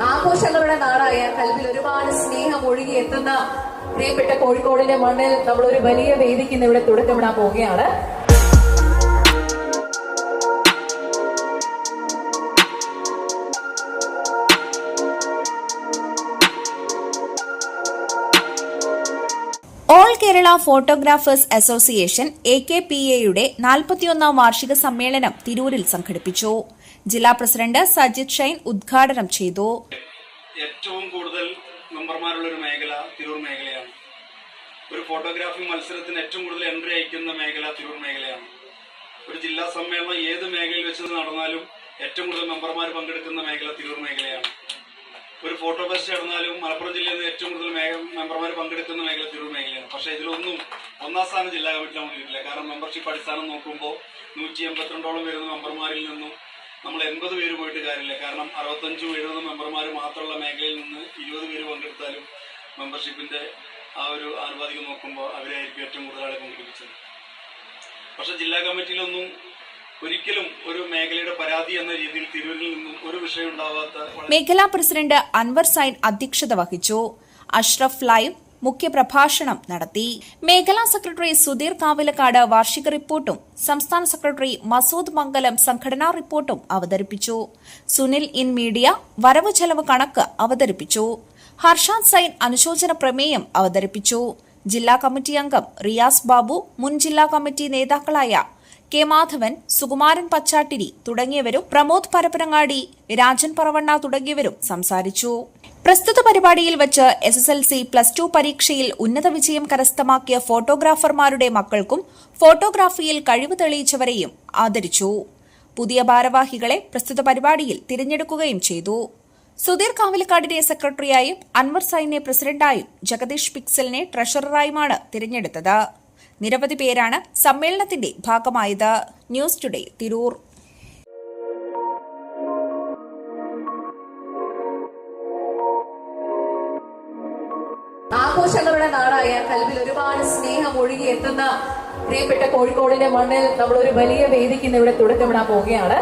ആഘോഷങ്ങളുടെ നാടായ കൽവിൽ ഒരുപാട് സ്നേഹം ഒഴുകി എത്തുന്ന പ്രിയപ്പെട്ട കോഴിക്കോടിന്റെ മണ്ണിൽ നമ്മൾ ഒരു വലിയ വേദിക്ക് ഇന്ന് ഇവിടെ തുടക്കമിടാൻ പോവുകയാണ്. ഓൾ കേരള ഫോട്ടോഗ്രാഫേഴ്സ് അസോസിയേഷൻ AKPA-യുടെ 41ാം വാർഷിക സമ്മേളനം തിരൂരിൽ സംഘടിപ്പിച്ചു. ജില്ലാ പ്രസിഡന്റ് സജിത് ഷൈൻ ഉദ്ഘാടനം ചെയ്തു. ഏറ്റവും കൂടുതൽ മെമ്പർമാരുള്ള ഒരു മേഖല തിരൂർ മേഖലയാണ്. ഒരു ഫോട്ടോഗ്രാഫി മത്സരത്തിന് ഏറ്റവും കൂടുതൽ എൻട്രി അയക്കുന്ന മേഖല തിരൂർ മേഖലയാണ്. ഒരു ജില്ലാ സമ്മേളനം ഏത് മേഖലയിൽ വെച്ച് നടന്നാലും ഏറ്റവും കൂടുതൽ മെമ്പർമാർ പങ്കെടുക്കുന്ന മേഖല തിരൂർ മേഖലയാണ്. ഒരു ഫോട്ടോ ഫെസ്റ്റ് നടന്നാലും മലപ്പുറം ജില്ലയിൽ നിന്ന് ഏറ്റവും കൂടുതൽ മെമ്പർമാർ പങ്കെടുക്കുന്ന മേഖല തിരൂർ മേഖലയാണ്. പക്ഷേ ഇതിലൊന്നും ഒന്നാം സ്ഥാനം ജില്ലാ കമ്മിറ്റി നമുക്ക് കാരണം മെമ്പർഷിപ്പ് അടിസ്ഥാനം നോക്കുമ്പോൾ 182ഓളം വരുന്ന മെമ്പർമാരിൽ നിന്നും നമ്മൾ 80 പേര് പോയിട്ട് കാര്യമില്ല. കാരണം 65-70 മെമ്പർമാർ മാത്രമുള്ള മേഖലയിൽ നിന്ന് 20 പേര് പങ്കെടുത്താലും മെമ്പർഷിപ്പിന്റെ ആ ഒരു ആനുപാതികം നോക്കുമ്പോൾ അവരായിരിക്കും ഏറ്റവും കൂടുതൽ ആളെ പങ്കെടുപ്പിച്ചത്. പക്ഷെ ജില്ലാ കമ്മിറ്റിയിലൊന്നും ഒരിക്കലും ഒരു മേഖലയുടെ പരാതി എന്ന രീതിയിൽ തിരൂരിൽ നിന്നും ഒരു വിഷയം ഉണ്ടാവാത്ത മേഖലാ പ്രസിഡന്റ് അൻവർ സൈൻ അധ്യക്ഷത വഹിച്ചു. അഷ്റഫ് ലൈവ് മുഖ്യപ്രഭാഷണം നടത്തി. മേഖലാ സെക്രട്ടറി സുധീർ കാവിലക്കാട് വാർഷിക റിപ്പോർട്ടും സംസ്ഥാന സെക്രട്ടറി മസൂദ് മംഗലം സംഘടനാ റിപ്പോർട്ടും അവതരിപ്പിച്ചു. സുനിൽ ഇൻ മീഡിയ വരവ് ചെലവ് കണക്ക് അവതരിപ്പിച്ചു. ഹർഷാദ് സൈൻ അനുശോചന പ്രമേയം അവതരിപ്പിച്ചു. ജില്ലാ കമ്മിറ്റി അംഗം റിയാസ് ബാബു, മുൻ ജില്ലാ കമ്മിറ്റി നേതാക്കളായ കെ മാധവൻ, സുകുമാരൻ പച്ചാട്ടിരി തുടങ്ങിയവരും പ്രമോദ് പരപ്പനങ്ങാടി, രാജൻ പറവണ്ണ തുടങ്ങിയവരും സംസാരിച്ചു. പ്രസ്തുത പരിപാടിയിൽ വച്ച് SSLC, +2 പരീക്ഷയിൽ ഉന്നത വിജയം കരസ്ഥമാക്കിയ ഫോട്ടോഗ്രാഫർമാരുടെ മക്കൾക്കും ഫോട്ടോഗ്രാഫിയിൽ കഴിവ് തെളിയിച്ചവരെയും ആദരിച്ചു. പുതിയ ഭാരവാഹികളെ പ്രസ്തുത പരിപാടിയിൽ തിരഞ്ഞെടുക്കുകയും ചെയ്തു. സുധീർ കാവിലക്കാടിനെ സെക്രട്ടറിയായും അൻവർ സൈനെ പ്രസിഡന്റായും ജഗദീഷ് പിക്സലിനെ ട്രഷററായുമാണ് തിരഞ്ഞെടുത്തത്. നിരവധി പേരാണ് സമ്മേളനത്തിന്റെ ഭാഗമായത്. News today, Tirur. ആഘോഷങ്ങളുടെ നാടായ കൽവിൽ ഒരുപാട് സ്നേഹം ഒഴുകി എത്തുന്ന പ്രിയപ്പെട്ട കോഴിക്കോടിന്റെ മണ്ണിൽ നമ്മൾ ഒരു വലിയ വേദിക്ക് ഇന്ന് ഇവിടെ തുടക്കമിടാൻ പോവുകയാണ്.